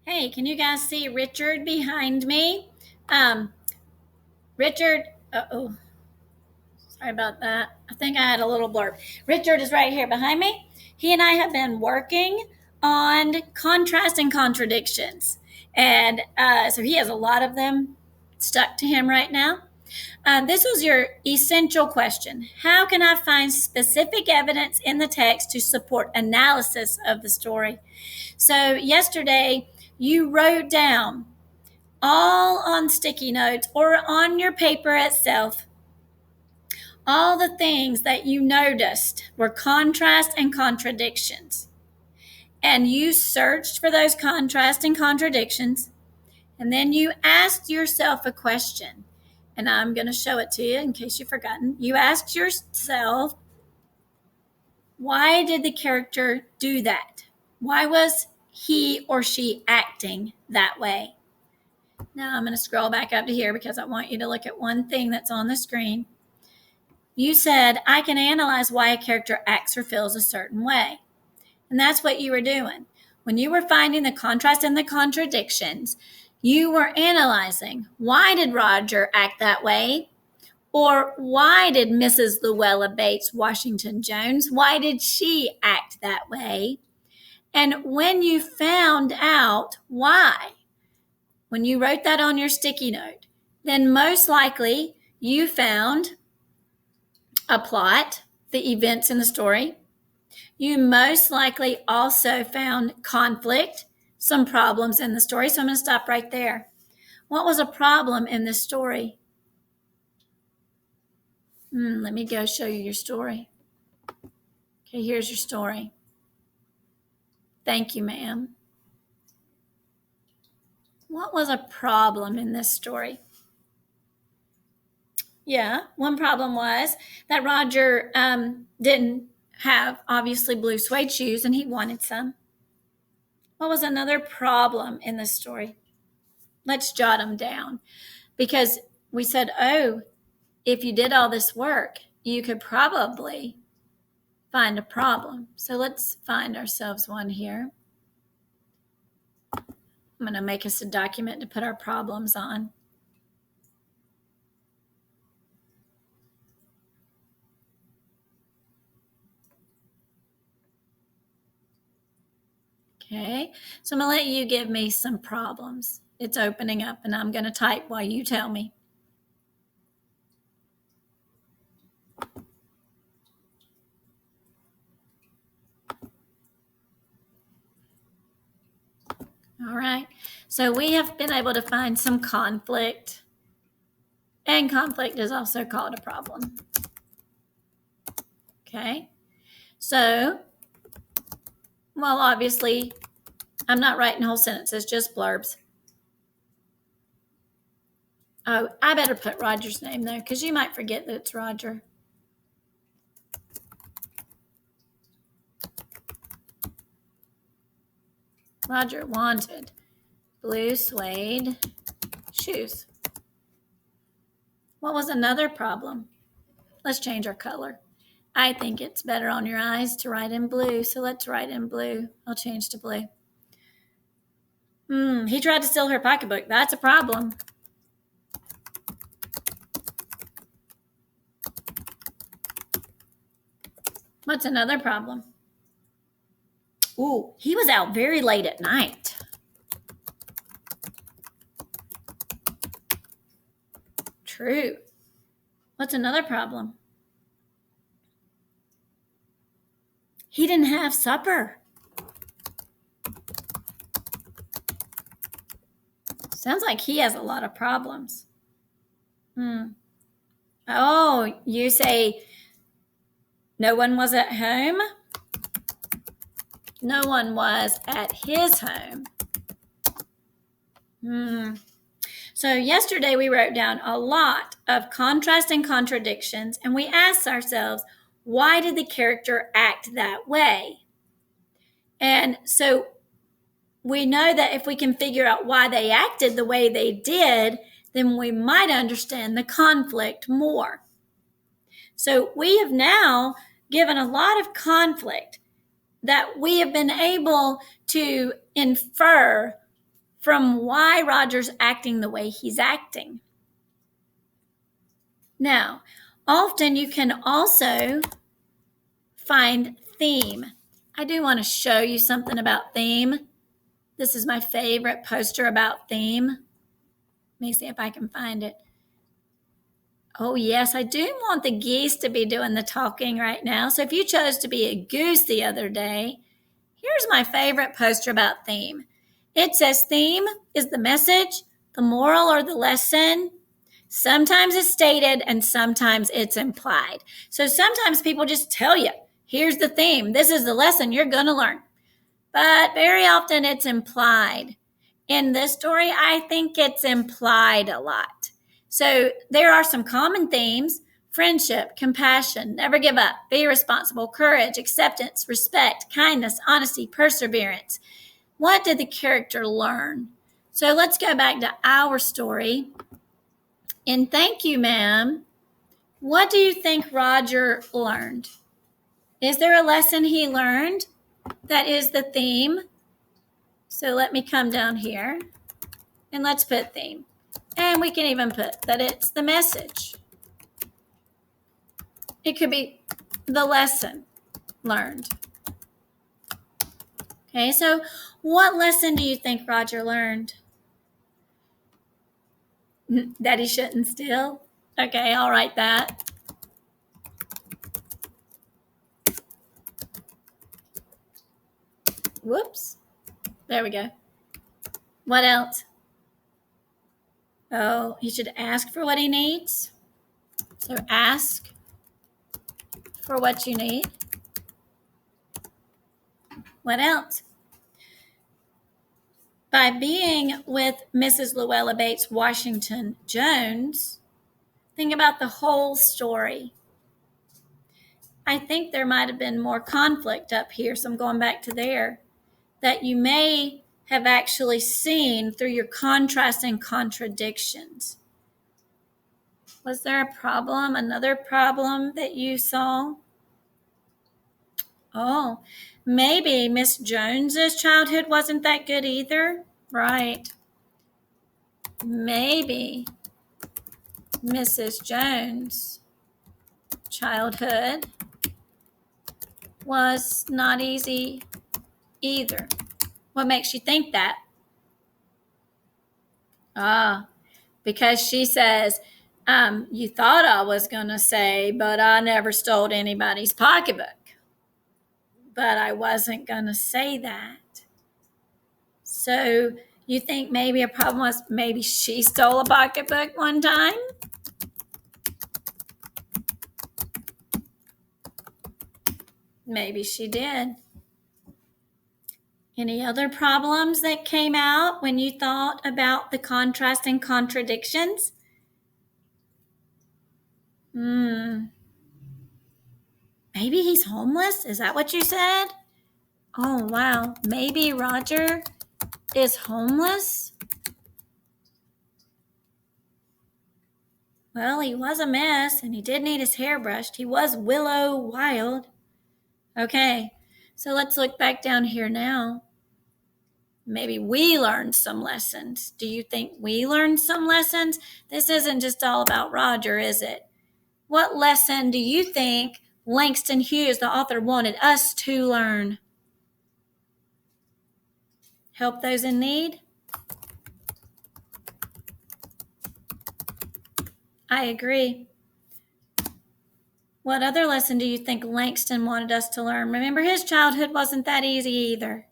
Hey, can you guys see Richard behind me? Um, Richard, oh, sorry about that. I think I had a little blurb. Richard is right here behind me. He and I have been working on contrast and contradictions. And so he has a lot of them stuck to him right now. This was your essential question. How can I find specific evidence in the text to support analysis of the story? So, yesterday, you wrote down all on sticky notes or on your paper itself, all the things that you noticed were contrasts and contradictions. And you searched for those contrasts and contradictions. And then you asked yourself a question. And I'm going to show it to you in case you've forgotten. You asked yourself, why did the character do that? Why was he or she acting that way? Now I'm going to scroll back up to here because I want you to look at one thing that's on the screen. You said, I can analyze why a character acts or feels a certain way. And that's what you were doing. When you were finding the contrast and the contradictions, you were analyzing, why did Roger act that way? Or why did Mrs. Luella Bates Washington Jones, why did she act that way? And when you found out why, when you wrote that on your sticky note, then most likely you found a plot, the events in the story. You most likely also found conflict, some problems in the story. So I'm going to stop right there. What was a problem in this story? Let me go show you your story. Okay, here's your story. Thank you, ma'am. What was a problem in this story? Yeah, one problem was that Roger didn't have obviously blue suede shoes and he wanted some. What was another problem in this story? Let's jot them down because we said, oh, if you did all this work, you could probably find a problem. So let's find ourselves one here. I'm going to make us a document to put our problems on. Okay, so I'm going to let you give me some problems. It's opening up and I'm going to type while you tell me. All right, so we have been able to find some conflict, and conflict is also called a problem. Okay, so, well, obviously, I'm not writing whole sentences, just blurbs. Oh, I better put Roger's name though, because you might forget that it's Roger. Roger wanted blue suede shoes. What was another problem? Let's change our color. I think it's better on your eyes to write in blue, so let's write in blue. I'll change to blue. He tried to steal her pocketbook. That's a problem. What's another problem? Ooh, he was out very late at night. True. What's another problem? He didn't have supper. Sounds like he has a lot of problems. Oh, you say no one was at home? No one was at his home. So yesterday we wrote down a lot of contrast and contradictions, and we asked ourselves, why did the character act that way? And so we know that if we can figure out why they acted the way they did, then we might understand the conflict more. So we have now given a lot of conflict that we have been able to infer from why Roger's acting the way he's acting. Now, often you can also find theme. I do want to show you something about theme. This is my favorite poster about theme. Let me see if I can find it. Oh, yes, I do want the geese to be doing the talking right now. So if you chose to be a goose the other day, here's my favorite poster about theme. It says theme is the message, the moral, or the lesson. Sometimes it's stated and sometimes it's implied. So sometimes people just tell you, here's the theme. This is the lesson you're going to learn. But very often it's implied. In this story, I think it's implied a lot. So there are some common themes: friendship, compassion, never give up, be responsible, courage, acceptance, respect, kindness, honesty, perseverance. What did the character learn? So let's go back to our story. And thank you, ma'am. What do you think Roger learned? Is there a lesson he learned that is the theme? So let me come down here and let's put theme. And we can even put that it's the message. It could be the lesson learned. Okay, so what lesson do you think Roger learned? That he shouldn't steal? Okay, I'll write that. Whoops. There we go. What else? Oh, he should ask for what he needs. So ask for what you need. What else? By being with Mrs. Luella Bates Washington Jones, think about the whole story. I think there might have been more conflict up here, so I'm going back to there, that you may have actually seen through your contrast and contradictions. Was there a problem, another problem that you saw? Oh, maybe Miss Jones's childhood wasn't that good either. Right. Maybe Mrs. Jones' childhood was not easy either. What makes you think that? Because she says, you thought I was going to say, but I never stole anybody's pocketbook. But I wasn't going to say that. So you think maybe a problem was maybe she stole a pocketbook one time? Maybe she did. Any other problems that came out when you thought about the contrast and contradictions? Maybe he's homeless? Is that what you said? Oh, wow. Maybe Roger is homeless? Well, he was a mess, and he did need his hair brushed. He was Willow Wild. Okay, so let's look back down here now. Maybe we learned some lessons. Do you think we learned some lessons? This isn't just all about Roger, is it? What lesson do you think Langston Hughes, the author, wanted us to learn? Help those in need? I agree. What other lesson do you think Langston wanted us to learn? Remember, his childhood wasn't that easy either.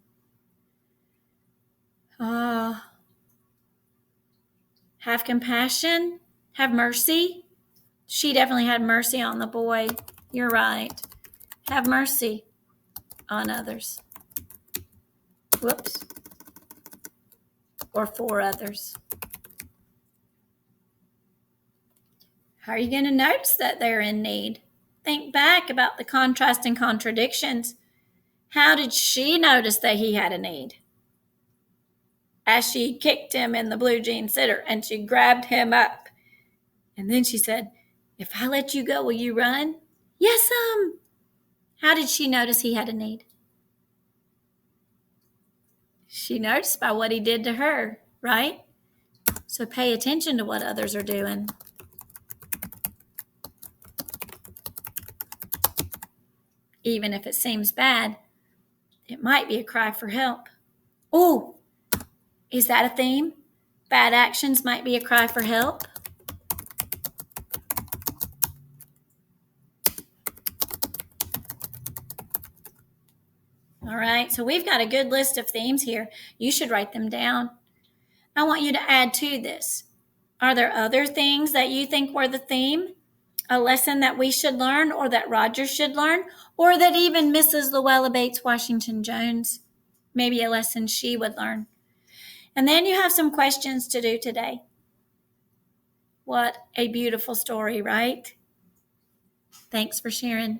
Have compassion, have mercy. She definitely had mercy on the boy. You're right. Have mercy on others. Whoops. Or for others. How are you going to notice that they're in need? Think back about the contrast and contradictions. How did she notice that he had a need? As she kicked him in the blue jean sitter and she grabbed him up. And then she said, if I let you go, will you run? Yes, How did she notice he had a need? She noticed by what he did to her, right? So pay attention to what others are doing. Even if it seems bad, it might be a cry for help. Oh, is that a theme? Bad actions might be a cry for help. All right, so we've got a good list of themes here. You should write them down. I want you to add to this. Are there other things that you think were the theme? A lesson that we should learn, or that Roger should learn, or that even Mrs. Luella Bates Washington Jones, maybe a lesson she would learn? And then you have some questions to do today. What a beautiful story, right? Thanks for sharing.